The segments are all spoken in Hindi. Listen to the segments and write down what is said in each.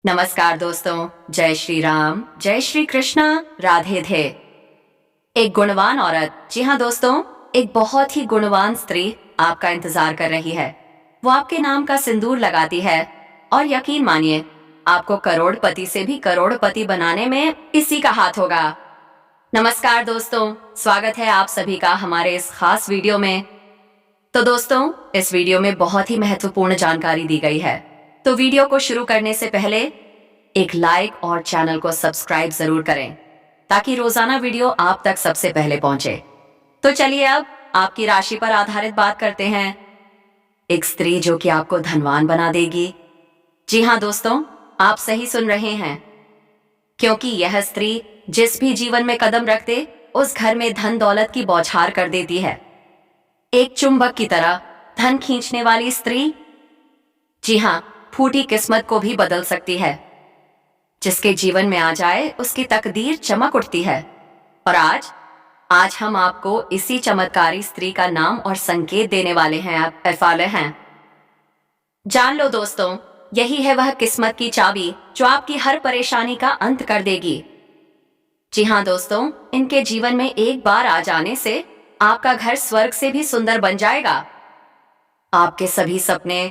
नमस्कार दोस्तों, जय श्री राम, जय श्री कृष्णा, राधे थे। एक गुणवान औरत, जी हाँ दोस्तों, एक बहुत ही गुणवान स्त्री आपका इंतजार कर रही है। वो आपके नाम का सिंदूर लगाती है और यकीन मानिए, आपको करोड़पति से भी करोड़पति बनाने में इसी का हाथ होगा। नमस्कार दोस्तों, स्वागत है आप सभी का हमारे इस खास वीडियो में। तो दोस्तों, इस वीडियो में बहुत ही महत्वपूर्ण जानकारी दी गई है, तो वीडियो को शुरू करने से पहले एक लाइक और चैनल को सब्सक्राइब जरूर करें ताकि रोजाना वीडियो आप तक सबसे पहले पहुंचे। तो चलिए अब आपकी राशि पर आधारित बात करते हैं। एक स्त्री जो कि आपको धनवान बना देगी। जी हाँ दोस्तों, आप सही सुन रहे हैं, क्योंकि यह स्त्री जिस भी जीवन में कदम रखते उस घर में धन दौलत की बौछार कर देती है। एक चुंबक की तरह धन खींचने वाली स्त्री, जी हाँ, फूटी किस्मत को भी बदल सकती है। जिसके जीवन में आ जाए उसकी तकदीर चमक उठती है। और आज हम आपको इसी चमत्कारी स्त्री का नाम और संकेत देने वाले हैं। जान लो दोस्तों, यही है वह किस्मत की चाबी जो आपकी हर परेशानी का अंत कर देगी। जी हाँ दोस्तों, इनके जीवन में एक बार आ जाने से आपका घर स्वर्ग से भी सुंदर बन जाएगा। आपके सभी सपने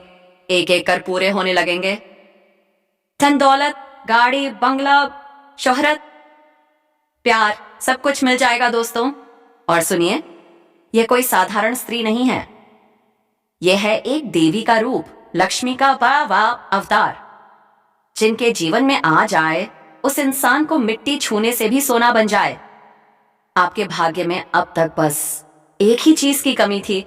एक एक कर पूरे होने लगेंगे। धन दौलत, गाड़ी, बंगला, शोहरत, प्यार, सब कुछ मिल जाएगा दोस्तों। और सुनिए, यह कोई साधारण स्त्री नहीं है। यह है एक देवी का रूप, लक्ष्मी का वाह अवतार। जिनके जीवन में आ जाए उस इंसान को मिट्टी छूने से भी सोना बन जाए। आपके भाग्य में अब तक बस एक ही चीज की कमी थी,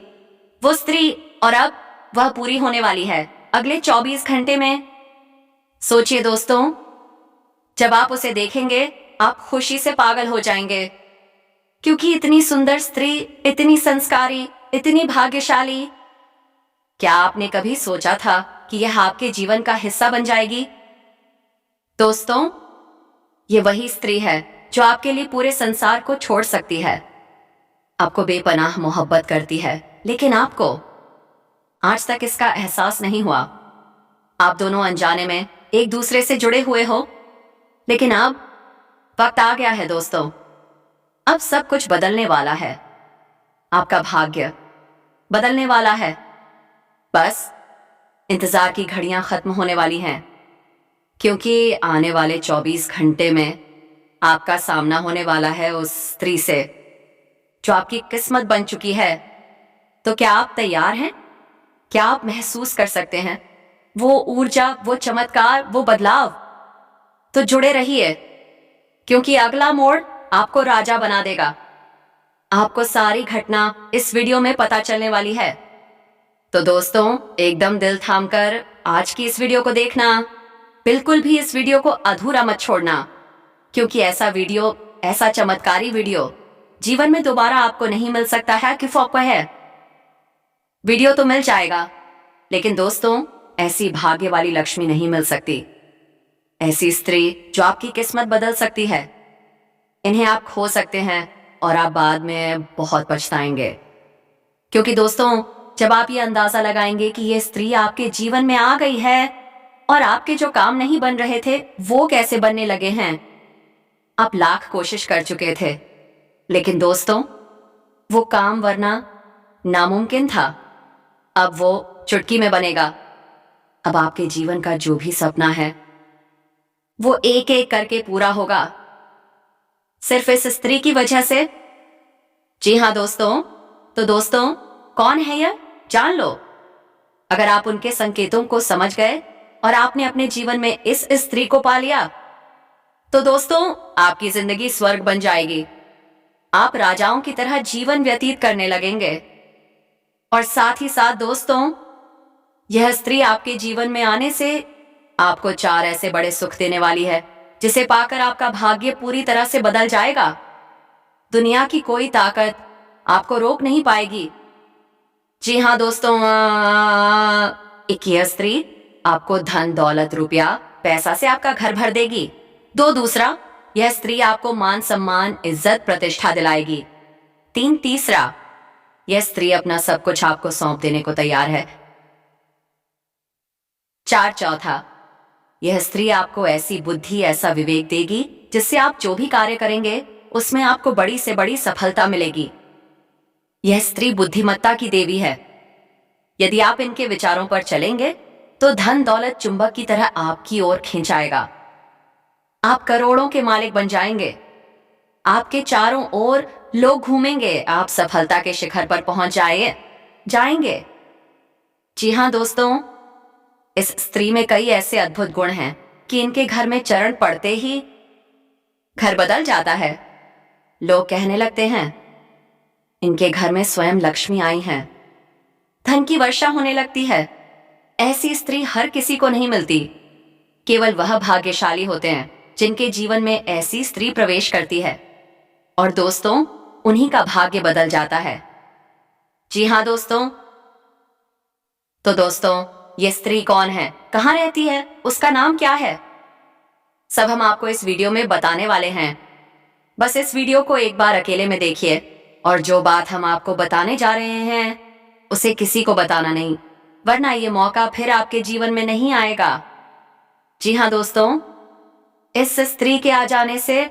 वो स्त्री, और अब वह पूरी होने वाली है अगले 24 घंटे में। सोचिए दोस्तों, जब आप उसे देखेंगे आप खुशी से पागल हो जाएंगे, क्योंकि इतनी सुंदर स्त्री, इतनी संस्कारी, इतनी भाग्यशाली। क्या आपने कभी सोचा था कि यह आपके जीवन का हिस्सा बन जाएगी? दोस्तों, ये वही स्त्री है जो आपके लिए पूरे संसार को छोड़ सकती है। आपको बेपनाह मोहब्बत करती है, लेकिन आपको आज तक इसका एहसास नहीं हुआ। आप दोनों अनजाने में एक दूसरे से जुड़े हुए हो, लेकिन अब वक्त आ गया है दोस्तों। अब सब कुछ बदलने वाला है। आपका भाग्य बदलने वाला है। बस इंतजार की घड़ियां खत्म होने वाली हैं, क्योंकि आने वाले 24 घंटे में आपका सामना होने वाला है उस स्त्री से जो आपकी किस्मत बन चुकी है। तो क्या आप तैयार हैं? क्या आप महसूस कर सकते हैं वो ऊर्जा, वो चमत्कार, वो बदलाव? तो जुड़े रहिए, क्योंकि अगला मोड़ आपको राजा बना देगा। आपको सारी घटना इस वीडियो में पता चलने वाली है। तो दोस्तों, एकदम दिल थामकर आज की इस वीडियो को देखना। बिल्कुल भी इस वीडियो को अधूरा मत छोड़ना, क्योंकि ऐसा वीडियो, ऐसा चमत्कारी वीडियो जीवन में दोबारा आपको नहीं मिल सकता है कि फौक है। वीडियो तो मिल जाएगा, लेकिन दोस्तों, ऐसी भाग्य वाली लक्ष्मी नहीं मिल सकती। ऐसी स्त्री जो आपकी किस्मत बदल सकती है। इन्हें आप खो सकते हैं और आप बाद में बहुत पछताएंगे, क्योंकि दोस्तों, जब आप ये अंदाजा लगाएंगे कि ये स्त्री आपके जीवन में आ गई है और आपके जो काम नहीं बन रहे थे वो कैसे बनने लगे हैं। आप लाख कोशिश कर चुके थे, लेकिन दोस्तों, वो काम वरना नामुमकिन था। अब वो चुटकी में बनेगा। अब आपके जीवन का जो भी सपना है वो एक एक करके पूरा होगा, सिर्फ इस स्त्री की वजह से। जी हाँ दोस्तों, तो दोस्तों, कौन है यह? जान लो। अगर आप उनके संकेतों को समझ गए और आपने अपने जीवन में इस स्त्री को पा लिया, तो दोस्तों, आपकी जिंदगी स्वर्ग बन जाएगी। आप राजाओं की तरह जीवन व्यतीत करने लगेंगे। और साथ ही साथ दोस्तों, यह स्त्री आपके जीवन में आने से आपको 4 ऐसे बड़े सुख देने वाली है जिसे पाकर आपका भाग्य पूरी तरह से बदल जाएगा। दुनिया की कोई ताकत आपको रोक नहीं पाएगी। जी हाँ दोस्तों, एक यह स्त्री आपको धन दौलत, रुपया, पैसा से आपका घर भर देगी। दूसरा, यह स्त्री आपको मान सम्मान, इज्जत, प्रतिष्ठा दिलाएगी। तीसरा, यह स्त्री अपना सब कुछ आपको सौंप देने को तैयार है। चौथा, यह स्त्री आपको ऐसी बुद्धि, ऐसा विवेक देगी जिससे आप जो भी कार्य करेंगे उसमें आपको बड़ी से बड़ी सफलता मिलेगी। यह स्त्री बुद्धिमत्ता की देवी है। यदि आप इनके विचारों पर चलेंगे तो धन दौलत चुंबक की तरह आपकी ओर खींचाएगा। आप करोड़ों के मालिक बन जाएंगे। आपके चारों ओर लोग घूमेंगे। आप सफलता के शिखर पर पहुंच जाएंगे। जी हाँ दोस्तों, इस स्त्री में कई ऐसे अद्भुत गुण हैं कि इनके घर में चरण पड़ते ही घर बदल जाता है। लोग कहने लगते हैं इनके घर में स्वयं लक्ष्मी आई हैं। धन की वर्षा होने लगती है। ऐसी स्त्री हर किसी को नहीं मिलती। केवल वह भाग्यशाली होते हैं जिनके जीवन में ऐसी स्त्री प्रवेश करती है। और दोस्तों, उन्हीं का भाग्य बदल जाता है। जी हाँ दोस्तों। तो दोस्तों, ये स्त्री कौन है, कहाँ रहती है, उसका नाम क्या है, सब हम आपको इस वीडियो में बताने वाले हैं। बस इस वीडियो को एक बार अकेले में देखिए और जो बात हम आपको बताने जा रहे हैं उसे किसी को बताना नहीं, वरना ये मौका फिर आपके जीवन में नहीं आएगा। जी हाँ दोस्तों, इस स्त्री के आ जाने से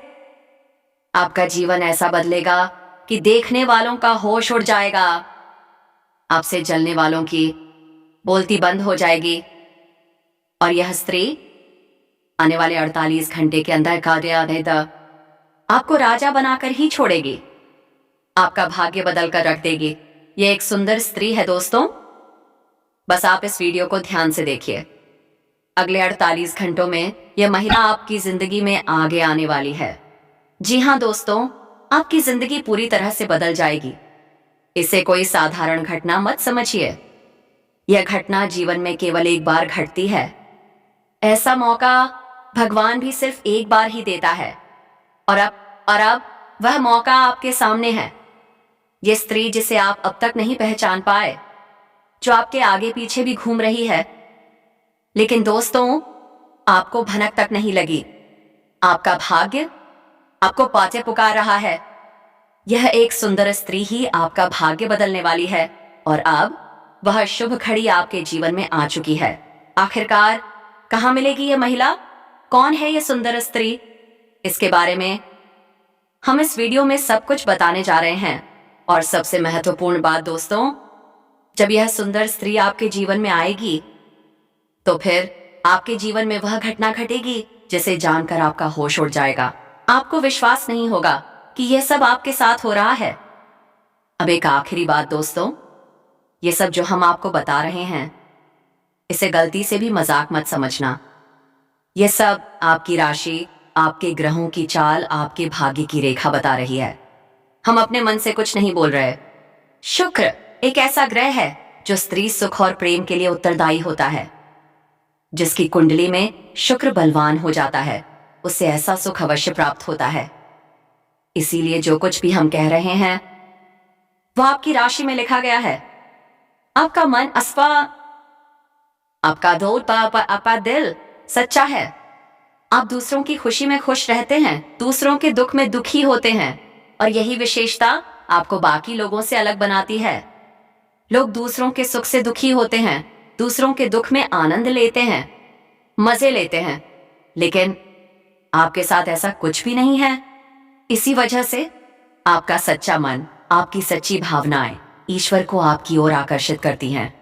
आपका जीवन ऐसा बदलेगा कि देखने वालों का होश उड़ जाएगा। आपसे जलने वालों की बोलती बंद हो जाएगी और यह स्त्री आने वाले 48 घंटे के अंदर आपको राजा बनाकर ही छोड़ेगी। आपका भाग्य बदल कर रख देगी। यह एक सुंदर स्त्री है दोस्तों। बस आप इस वीडियो को ध्यान से देखिए। अगले 48 घंटों में यह महिला आपकी जिंदगी में आगे आने वाली है। जी हाँ दोस्तों, आपकी जिंदगी पूरी तरह से बदल जाएगी। इसे कोई साधारण घटना मत समझिए। यह घटना जीवन में केवल एक बार घटती है। ऐसा मौका भगवान भी सिर्फ एक बार ही देता है और अब वह मौका आपके सामने है। यह स्त्री जिसे आप अब तक नहीं पहचान पाए, जो आपके आगे पीछे भी घूम रही है, लेकिन दोस्तों आपको भनक तक नहीं लगी। आपका भाग्य आपको पाते पुकार रहा है। यह एक सुंदर स्त्री ही आपका भाग्य बदलने वाली है और अब वह शुभ घड़ी आपके जीवन में आ चुकी है। आखिरकार कहां मिलेगी यह महिला? कौन है यह सुंदर स्त्री? इसके बारे में हम इस वीडियो में सब कुछ बताने जा रहे हैं। और सबसे महत्वपूर्ण बात दोस्तों, जब यह सुंदर स्त्री आपके जीवन में आएगी तो फिर आपके जीवन में वह घटना घटेगी जिसे जानकर आपका होश उड़ जाएगा। आपको विश्वास नहीं होगा कि यह सब आपके साथ हो रहा है। अब एक आखिरी बात दोस्तों, ये सब जो हम आपको बता रहे हैं इसे गलती से भी मजाक मत समझना। यह सब आपकी राशि, आपके ग्रहों की चाल, आपके भाग्य की रेखा बता रही है। हम अपने मन से कुछ नहीं बोल रहे। शुक्र एक ऐसा ग्रह है जो स्त्री सुख और प्रेम के लिए उत्तरदायी होता है। जिसकी कुंडली में शुक्र बलवान हो जाता है उसे ऐसा सुख अवश्य प्राप्त होता है। इसीलिए जो कुछ भी हम कह रहे हैं वह आपकी राशि में लिखा गया है। आपका मन आपका दिल सच्चा है। आप दूसरों की खुशी में खुश रहते हैं, दूसरों के दुख में दुखी होते हैं और यही विशेषता आपको बाकी लोगों से अलग बनाती है। लोग दूसरों के सुख से दुखी होते हैं, दूसरों के दुख में आनंद लेते हैं, मजे लेते हैं, लेकिन आपके साथ ऐसा कुछ भी नहीं है। इसी वजह से आपका सच्चा मन, आपकी सच्ची भावनाएं ईश्वर को आपकी ओर आकर्षित करती हैं।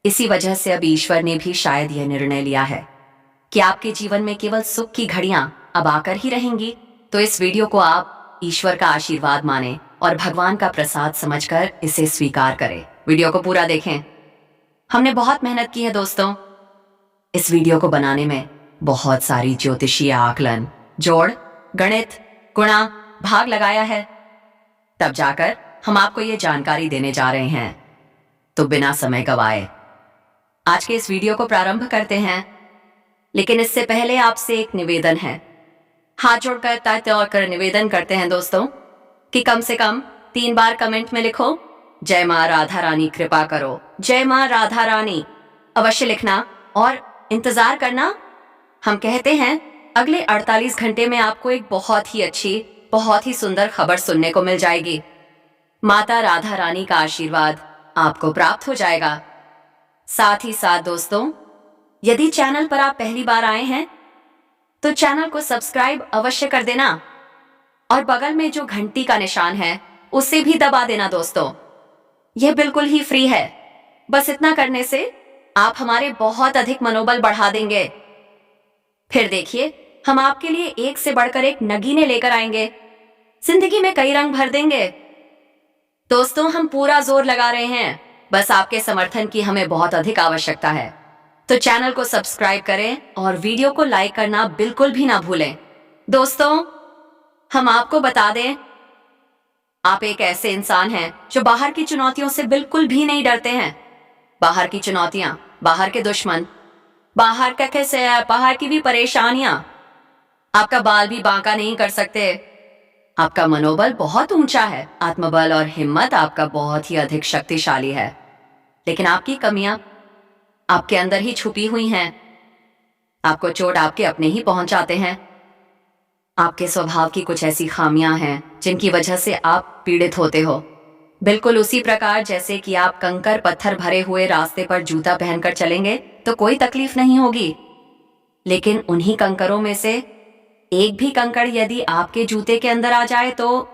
इसी वजह से अब ईश्वर ने भी शायद यह निर्णय लिया है कि आपके जीवन में केवल सुख की घड़ियां अब आकर ही रहेंगी। तो इस वीडियो को आप ईश्वर का आशीर्वाद माने और भगवान का प्रसाद समझकर इसे स्वीकार करें। वीडियो को पूरा देखें। हमने बहुत मेहनत की है दोस्तों। इस वीडियो को बनाने में बहुत सारी ज्योतिषीय आकलन, जोड़, गणित, गुणा, भाग लगाया है। तब जाकर हम आपको ये जानकारी देने जा रहे हैं। तो बिना समय गवाए आज के इस वीडियो को प्रारंभ करते हैं। लेकिन इससे पहले आपसे एक निवेदन है। हाथ जोड़कर तय कर निवेदन करते हैं दोस्तों कि कम से कम 3 बार कमेंट में लिखो, जय मां राधा रानी कृपा करो। जय मां राधा रानी अवश्य लिखना और इंतजार करना। हम कहते हैं अगले 48 घंटे में आपको एक बहुत ही अच्छी, बहुत ही सुंदर खबर सुनने को मिल जाएगी। माता राधा रानी का आशीर्वाद आपको प्राप्त हो जाएगा। साथ ही साथ दोस्तों, यदि चैनल पर आप पहली बार आए हैं तो चैनल को सब्सक्राइब अवश्य कर देना और बगल में जो घंटी का निशान है उसे भी दबा देना दोस्तों। यह बिल्कुल ही फ्री है। बस इतना करने से आप हमारे बहुत अधिक मनोबल बढ़ा देंगे। फिर देखिए, हम आपके लिए एक से बढ़कर एक नगीने लेकर आएंगे। जिंदगी में कई रंग भर देंगे। दोस्तों, हम पूरा जोर लगा रहे हैं। बस आपके समर्थन की हमें बहुत अधिक आवश्यकता है। तो चैनल को सब्सक्राइब करें और वीडियो को लाइक करना बिल्कुल भी ना भूलें। दोस्तों, हम आपको बता दें, आप एक ऐसे इंसान हैं जो बाहर की चुनौतियों से बिल्कुल भी नहीं डरते हैं। बाहर की चुनौतियां, बाहर के दुश्मन, बाहर का कैसे, बाहर की भी परेशानियां आपका बाल भी बांका नहीं कर सकते। आपका मनोबल बहुत ऊंचा है। आत्मबल और हिम्मत आपका बहुत ही अधिक शक्तिशाली है। लेकिन आपकी कमियां आपके अंदर ही छुपी हुई हैं। आपको चोट आपके अपने ही पहुंचाते हैं। आपके स्वभाव की कुछ ऐसी खामियां हैं जिनकी वजह से आप पीड़ित होते हो। बिल्कुल उसी प्रकार जैसे कि आप कंकर पत्थर भरे हुए रास्ते पर जूता पहनकर चलेंगे तो कोई तकलीफ नहीं होगी। लेकिन उन्हीं कंकरों में से एक भी कंकड़ यदि आपके जूते के अंदर आ जाए तो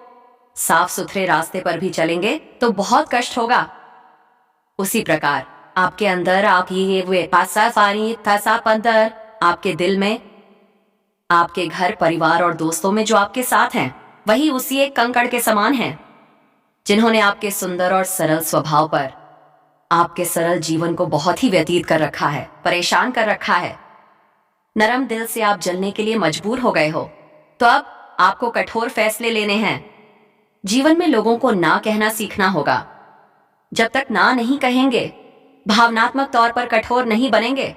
साफ सुथरे रास्ते पर भी चलेंगे तो बहुत कष्ट होगा। उसी प्रकार आपके अंदर आप ये अंदर आपके दिल में, आपके घर परिवार और दोस्तों में जो आपके साथ हैं वही उसी एक कंकड़ के समान हैं जिन्होंने आपके सुंदर और सरल स्वभाव पर आपके सरल जीवन को बहुत ही व्यतीत कर रखा है, परेशान कर रखा है। नरम दिल से आप जलने के लिए मजबूर हो गए हो। तो अब आपको कठोर फैसले लेने हैं। जीवन में लोगों को ना कहना सीखना होगा। जब तक ना नहीं कहेंगे, भावनात्मक तौर पर कठोर नहीं बनेंगे,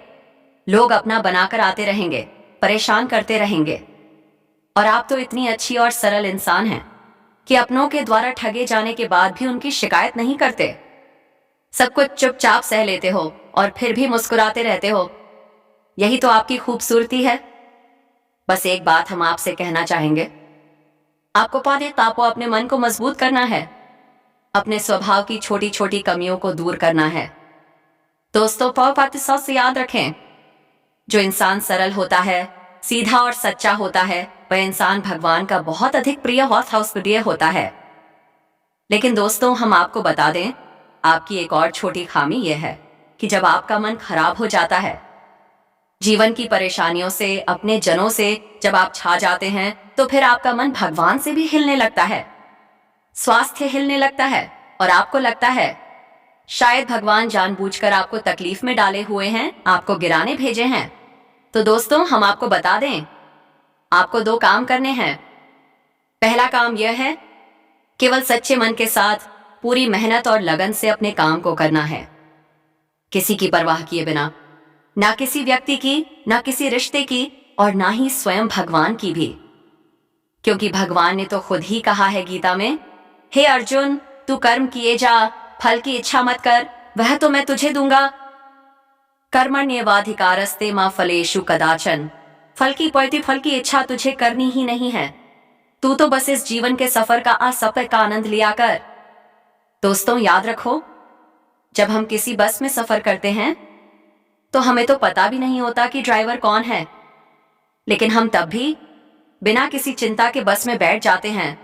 लोग अपना बनाकर आते रहेंगे, परेशान करते रहेंगे। और आप तो इतनी अच्छी और सरल इंसान हैं कि अपनों के द्वारा ठगे जाने के बाद भी उनकी शिकायत नहीं करते। सब कुछ चुपचाप सह लेते हो और फिर भी मुस्कुराते रहते हो। यही तो आपकी खूबसूरती है। बस एक बात हम आपसे कहना चाहेंगे, आपको तापो अपने मन को मजबूत करना है। अपने स्वभाव की छोटी छोटी कमियों को दूर करना है। दोस्तों, से याद रखें, जो इंसान सरल होता है, सीधा और सच्चा होता है, वह इंसान भगवान का बहुत अधिक प्रिय होता है। लेकिन दोस्तों, हम आपको बता दें, आपकी एक और छोटी खामी यह है कि जब आपका मन खराब हो जाता है, जीवन की परेशानियों से, अपने जनों से जब आप छा जाते हैं तो फिर आपका मन भगवान से भी हिलने लगता है, स्वास्थ्य हिलने लगता है और आपको लगता है शायद भगवान जानबूझकर आपको तकलीफ में डाले हुए हैं, आपको गिराने भेजे हैं। तो दोस्तों, हम आपको बता दें, आपको 2 काम करने हैं। पहला काम यह है, केवल सच्चे मन के साथ पूरी मेहनत और लगन से अपने काम को करना है, किसी की परवाह किए बिना, ना किसी व्यक्ति की, ना किसी रिश्ते की और ना ही स्वयं भगवान की भी। क्योंकि भगवान ने तो खुद ही कहा है गीता में, हे अर्जुन, तू कर्म किए जा, फल की इच्छा मत कर, वह तो मैं तुझे दूंगा। कर्मण्येवाधिकारस्ते मा फलेषु कदाचन। फल की इच्छा तुझे करनी ही नहीं है। तू तो बस इस जीवन के सफर का आनंद लिया कर। दोस्तों, याद रखो, जब हम किसी बस में सफर करते हैं तो हमें तो पता भी नहीं होता कि ड्राइवर कौन है, लेकिन हम तब भी बिना किसी चिंता के बस में बैठ जाते हैं।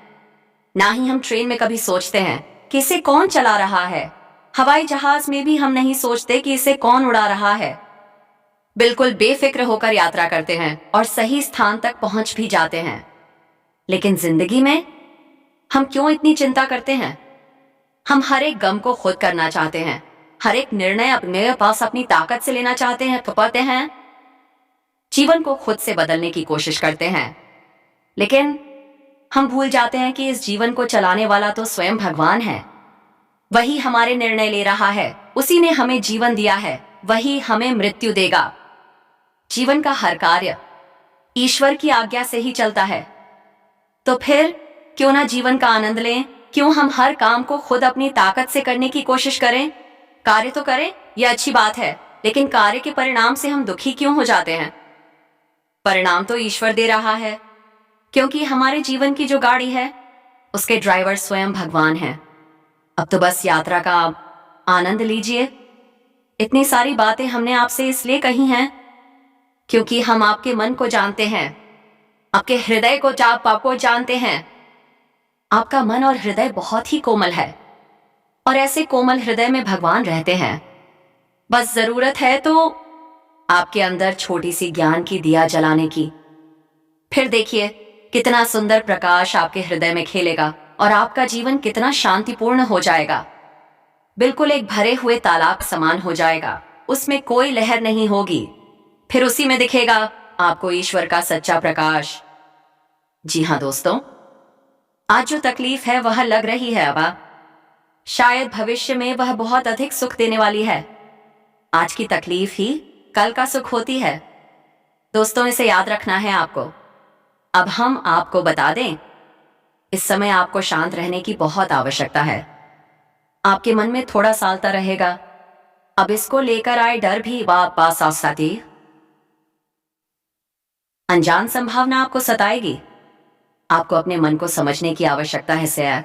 ना ही हम ट्रेन में कभी सोचते हैं कि इसे कौन चला रहा है। हवाई जहाज में भी हम नहीं सोचते कि इसे कौन उड़ा रहा है। बिल्कुल बेफिक्र होकर यात्रा करते हैं और सही स्थान तक पहुंच भी जाते हैं। लेकिन जिंदगी में हम क्यों इतनी चिंता करते हैं? हम हर एक गम को खुद करना चाहते हैं, हर एक निर्णय अपने पास अपनी ताकत से लेना चाहते हैं, जीवन को खुद से बदलने की कोशिश करते हैं। लेकिन हम भूल जाते हैं कि इस जीवन को चलाने वाला तो स्वयं भगवान है। वही हमारे निर्णय ले रहा है, उसी ने हमें जीवन दिया है, वही हमें मृत्यु देगा। जीवन का हर कार्य ईश्वर की आज्ञा से ही चलता है। तो फिर क्यों ना जीवन का आनंद लें? क्यों हम हर काम को खुद अपनी ताकत से करने की कोशिश करें? कार्य तो करें, यह अच्छी बात है, लेकिन कार्य के परिणाम से हम दुखी क्यों हो जाते हैं? परिणाम तो ईश्वर दे रहा है, क्योंकि हमारे जीवन की जो गाड़ी है उसके ड्राइवर स्वयं भगवान हैं। अब तो बस यात्रा का आनंद लीजिए। इतनी सारी बातें हमने आपसे इसलिए कही हैं क्योंकि हम आपके मन को जानते हैं, आपके हृदय को आपको जानते हैं। आपका मन और हृदय बहुत ही कोमल है और ऐसे कोमल हृदय में भगवान रहते हैं। बस जरूरत है तो आपके अंदर छोटी सी ज्ञान की दिया जलाने की। फिर देखिए कितना सुंदर प्रकाश आपके हृदय में खेलेगा और आपका जीवन कितना शांतिपूर्ण हो जाएगा। बिल्कुल एक भरे हुए तालाब समान हो जाएगा, उसमें कोई लहर नहीं होगी। फिर उसी में दिखेगा आपको ईश्वर का सच्चा प्रकाश। जी हाँ दोस्तों, आज जो तकलीफ है वह लग रही है अब, शायद भविष्य में वह बहुत अधिक सुख देने वाली है। आज की तकलीफ ही कल का सुख होती है। दोस्तों, इसे याद रखना है आपको। अब हम आपको बता दें, इस समय आपको शांत रहने की बहुत आवश्यकता है। आपके मन में थोड़ा सालता रहेगा, अब इसको लेकर आए डर भी वापस आ सकती, अनजान संभावना आपको सताएगी। आपको अपने मन को समझने की आवश्यकता है सैर।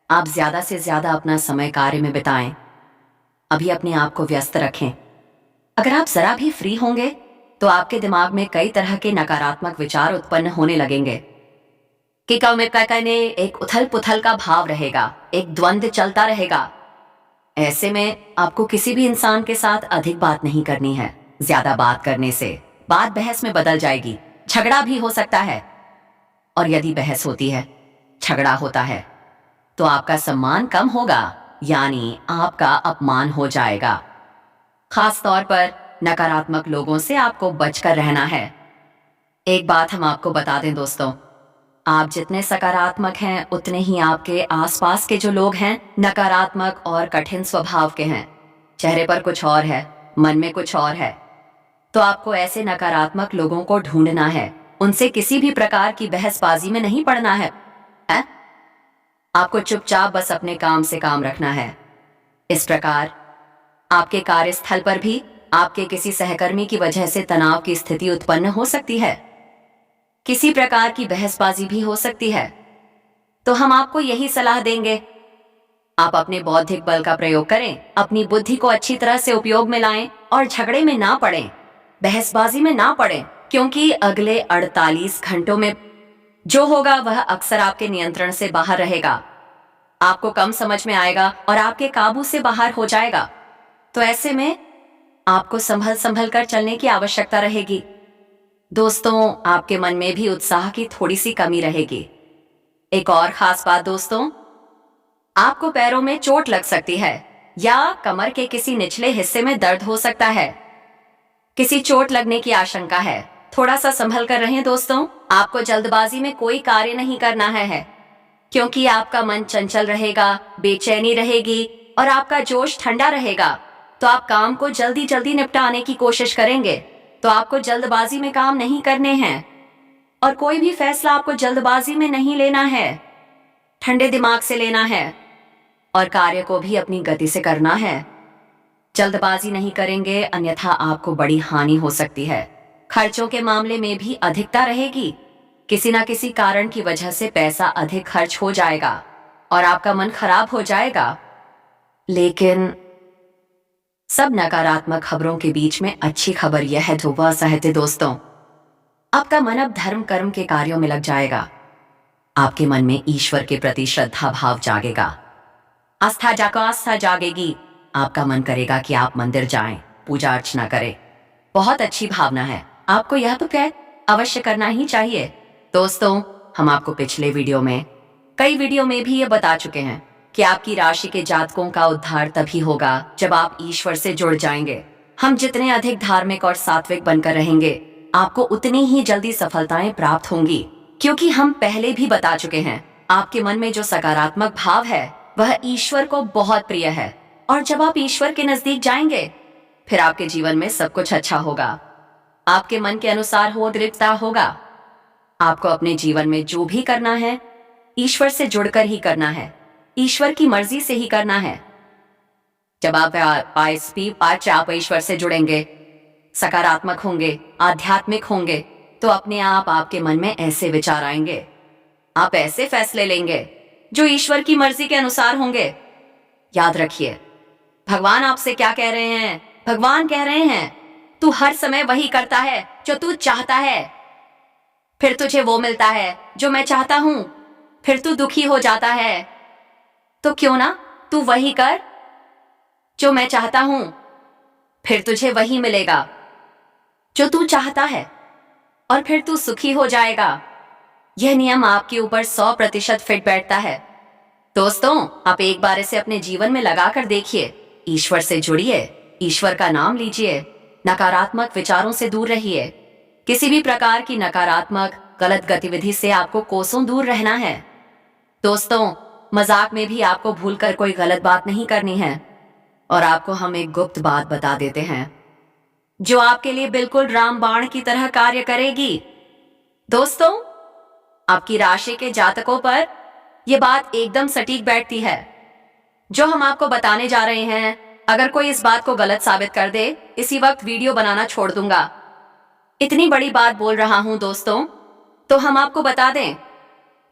आप ज्यादा से ज्यादा अपना समय कार्य में बिताएं। अभी अपने आप को व्यस्त रखें। अगर आप जरा भी फ्री होंगे तो आपके दिमाग में कई तरह के नकारात्मक विचार उत्पन्न होने लगेंगे कि कब में कहने एक उथल पुथल का भाव रहेगा, एक द्वंद्व चलता रहेगा। ऐसे में आपको किसी भी इंसान के साथ अधिक बात नहीं करनी है। ज्यादा बात करने से बात बहस में बदल जाएगी, झगड़ा भी हो सकता है। और यदि बहस होती है, झगड़ा होता है, तो आपका सम्मान कम होगा, यानी आपका अपमान हो जाएगा। खास तौर पर नकारात्मक लोगों से आपको बचकर रहना है। एक बात हम आपको बता दें दोस्तों, आप जितने सकारात्मक हैं उतने ही आपके आसपास के जो लोग हैं नकारात्मक और कठिन स्वभाव के हैं। चेहरे पर कुछ और है, मन में कुछ और है। तो आपको ऐसे नकारात्मक लोगों को ढूंढना है, उनसे किसी भी प्रकार की बहसबाजी में नहीं पड़ना है। आपको चुपचाप बस अपने काम से काम रखना है। इस प्रकार आपके कार्यस्थल पर भी आपके किसी सहकर्मी की वजह से तनाव की स्थिति उत्पन्न हो सकती है, किसी प्रकार की बहसबाजी भी हो सकती है। तो हम आपको यही सलाह देंगे, आप अपने बौद्धिक बल का प्रयोग करें, अपनी बुद्धि को अच्छी तरह से उपयोग में लाएं और झगड़े में ना पड़ें, बहसबाजी में ना पड़ें, क्योंकि अगले 48 घंटों में जो होगा वह अक्सर आपके नियंत्रण से बाहर रहेगा। आपको कम समझ में आएगा और आपके काबू से बाहर हो जाएगा। तो ऐसे में आपको संभल संभल कर चलने की आवश्यकता रहेगी। दोस्तों, आपके मन में भी उत्साह की थोड़ी सी कमी रहेगी। एक और खास बात दोस्तों, आपको पैरों में चोट लग सकती है या कमर के किसी निचले हिस्से में दर्द हो सकता है। किसी चोट लगने की आशंका है। थोड़ा सा संभल कर रहें दोस्तों। आपको जल्दबाजी में कोई कार्य नहीं करना है, क्योंकि आपका मन चंचल रहेगा, बेचैनी रहेगी और आपका जोश ठंडा रहेगा। तो आप काम को जल्दी जल्दी निपटाने की कोशिश करेंगे। तो आपको जल्दबाजी में काम नहीं करने हैं और कोई भी फैसला आपको जल्दबाजी में नहीं लेना है, ठंडे दिमाग से लेना है और कार्य को भी अपनी गति से करना है। जल्दबाजी नहीं करेंगे, अन्यथा आपको बड़ी हानि हो सकती है। खर्चों के मामले में भी अधिकता रहेगी। किसी ना किसी कारण की वजह से पैसा अधिक खर्च हो जाएगा और आपका मन खराब हो जाएगा। लेकिन सब नकारात्मक खबरों के बीच में अच्छी खबर यह है ध्रुवा साहित्य दोस्तों, आपका मन अब धर्म कर्म के कार्यों में लग जाएगा। आपके मन में ईश्वर के प्रति श्रद्धा भाव जागेगा, आस्था जागेगी। आपका मन करेगा कि आप मंदिर जाएं, पूजा अर्चना करें। बहुत अच्छी भावना है, आपको यह तो क्या अवश्य करना ही चाहिए। दोस्तों, हम आपको पिछले कई वीडियो में भी ये बता चुके हैं कि आपकी राशि के जातकों का उद्धार तभी होगा जब आप ईश्वर से जुड़ जाएंगे। हम जितने अधिक धार्मिक और सात्विक बनकर रहेंगे, आपको उतनी ही जल्दी सफलताएं प्राप्त होंगी, क्योंकि हम पहले भी बता चुके हैं आपके मन में जो सकारात्मक भाव है वह ईश्वर को बहुत प्रिय है। और जब आप ईश्वर के नजदीक जाएंगे, फिर आपके जीवन में सब कुछ अच्छा होगा, आपके मन के अनुसार दृढ़ता होगा। आपको अपने जीवन में जो भी करना है ईश्वर से जुड़कर ही करना है, ईश्वर की मर्जी से ही करना है। जब आप ईश्वर से जुड़ेंगे, सकारात्मक होंगे, आध्यात्मिक होंगे, तो अपने आप आपके मन में ऐसे विचार आएंगे, आप ऐसे फैसले लेंगे जो ईश्वर की मर्जी के अनुसार होंगे। याद रखिए, भगवान आपसे क्या कह रहे हैं? भगवान कह रहे हैं तू हर समय वही करता है जो तू चाहता है, फिर तुझे वो मिलता है जो मैं चाहता हूं, फिर तू दुखी हो जाता है। तो क्यों ना तू वही कर जो मैं चाहता हूं, फिर तुझे वही मिलेगा जो तू चाहता है, और फिर तू सुखी हो जाएगा। यह नियम आपके ऊपर 100% फिट बैठता है। दोस्तों, आप एक बार इसे अपने जीवन में लगा कर देखिए। ईश्वर से जुड़िए, ईश्वर का नाम लीजिए, नकारात्मक विचारों से दूर रहिए। किसी भी प्रकार की नकारात्मक गलत गतिविधि से आपको कोसों दूर रहना है। दोस्तों, मजाक में भी आपको भूलकर कोई गलत बात नहीं करनी है। और आपको हम एक गुप्त बात बता देते हैं जो आपके लिए बिल्कुल रामबाण की तरह कार्य करेगी। दोस्तों, आपकी राशि के जातकों पर यह बात एकदम सटीक बैठती है। जो हम आपको बताने जा रहे हैं, अगर कोई इस बात को गलत साबित कर दे, इसी वक्त वीडियो बनाना छोड़ दूंगा। इतनी बड़ी बात बोल रहा हूं दोस्तों, तो हम आपको बता दें,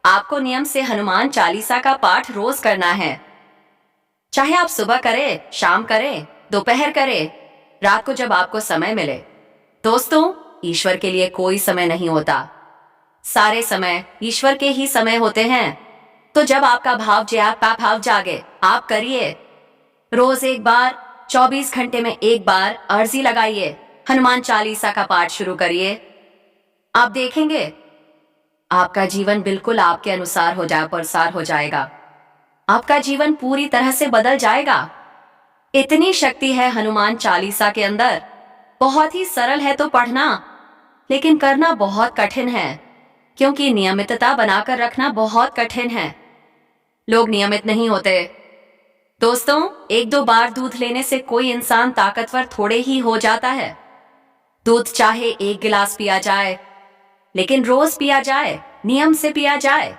आपको नियम से हनुमान चालीसा का पाठ रोज करना है। चाहे आप सुबह करें, शाम करें, दोपहर करें, रात को जब आपको समय मिले। दोस्तों, ईश्वर के लिए कोई समय नहीं होता, सारे समय ईश्वर के ही समय होते हैं। तो जब आपका भाव जागे, आप करिए। रोज एक बार, 24 घंटे में एक बार अर्जी लगाइए, हनुमान चालीसा का पाठ शुरू करिए। आप देखेंगे आपका जीवन बिल्कुल आपके अनुसार प्रसार हो जाएगा। आपका जीवन पूरी तरह से बदल जाएगा। इतनी शक्ति है हनुमान चालीसा के अंदर। बहुत ही सरल है तो पढ़ना, लेकिन करना बहुत कठिन है, क्योंकि नियमितता बनाकर रखना बहुत कठिन है। लोग नियमित नहीं होते। दोस्तों, 1-2 बार दूध लेने से कोई इंसान ताकतवर थोड़े ही हो जाता है। दूध चाहे 1 गिलास पिया जाए, लेकिन रोज पिया जाए, नियम से पिया जाए,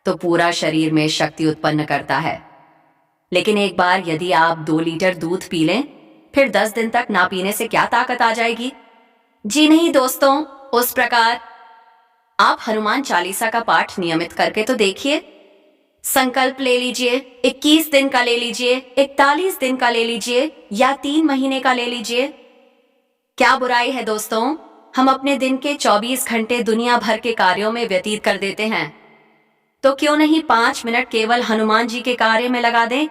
तो पूरा शरीर में शक्ति उत्पन्न करता है। लेकिन एक बार यदि आप 2 लीटर दूध पी लें, फिर 10 दिन तक ना पीने से क्या ताकत आ जाएगी? जी नहीं दोस्तों, उस प्रकार आप हनुमान चालीसा का पाठ नियमित करके तो देखिए। संकल्प ले लीजिए, 21 दिन का ले लीजिए, 41 दिन का ले लीजिए, या 3 महीने का ले लीजिए। क्या बुराई है दोस्तों? हम अपने दिन के 24 घंटे दुनिया भर के कार्यों में व्यतीत कर देते हैं, तो क्यों नहीं 5 मिनट केवल हनुमान जी के कार्य में लगा दें?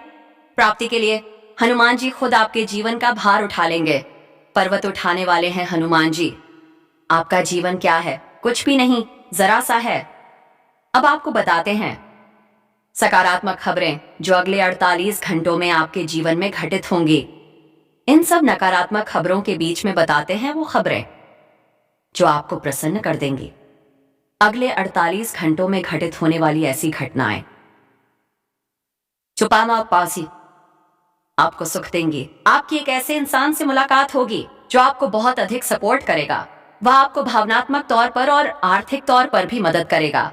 प्राप्ति के लिए हनुमान जी खुद आपके जीवन का भार उठा लेंगे। पर्वत उठाने वाले हैं हनुमान जी। आपका जीवन क्या है? कुछ भी नहीं, जरा सा है। अब आपको बताते हैं सकारात्मक खबरें जो अगले 48 घंटों में आपके जीवन में घटित होंगी। इन सब नकारात्मक खबरों के बीच में बताते हैं वो खबरें जो आपको प्रसन्न कर देंगी। अगले 48 घंटों में घटित होने वाली ऐसी घटनाएं छुपाना पासी आपको सुख देंगी। आपकी एक ऐसे इंसान से मुलाकात होगी जो आपको बहुत अधिक सपोर्ट करेगा। वह आपको भावनात्मक तौर पर और आर्थिक तौर पर भी मदद करेगा।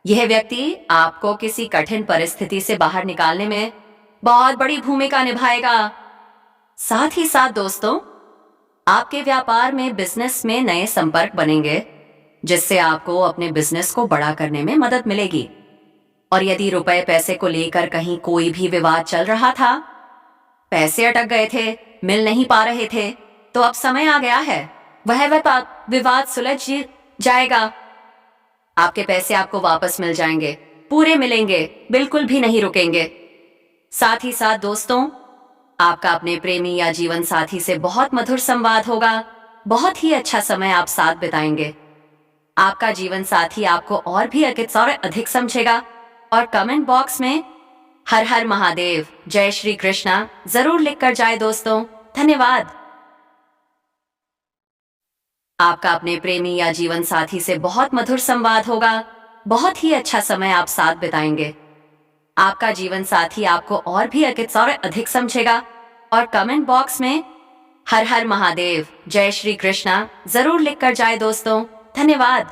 यह व्यक्ति आपको किसी कठिन परिस्थिति से बाहर निकालने में बहुत बड़ी भूमिका निभाएगा। साथ ही साथ दोस्तों, आपके व्यापार में, बिजनेस में नए संपर्क बनेंगे, जिससे आपको अपने बिजनेस को बड़ा करने में मदद मिलेगी। और यदि रुपए पैसे को लेकर कहीं कोई भी विवाद चल रहा था, पैसे अटक गए थे, मिल नहीं पा रहे थे, तो अब समय आ गया है, वह विवाद सुलझ जाएगा। आपके पैसे आपको वापस मिल जाएंगे, पूरे मिलेंगे, बिल्कुल भी नहीं रुकेंगे। साथ ही साथ दोस्तों, आपका अपने प्रेमी या जीवन साथी से बहुत मधुर संवाद होगा। बहुत ही अच्छा समय आप साथ बिताएंगे। आपका जीवन साथी आपको और भी अधिक समझेगा। और कमेंट बॉक्स में हर हर महादेव, जय श्री कृष्णा जरूर लिखकर जाए दोस्तों। धन्यवाद। आपका अपने प्रेमी या जीवन साथी से बहुत मधुर संवाद होगा। बहुत ही अच्छा समय आप साथ बिताएंगे। आपका जीवन साथी आपको और भी अधिक समझेगा। और कमेंट बॉक्स में हर हर महादेव, जय श्री कृष्णा जरूर लिखकर जाए दोस्तों। धन्यवाद।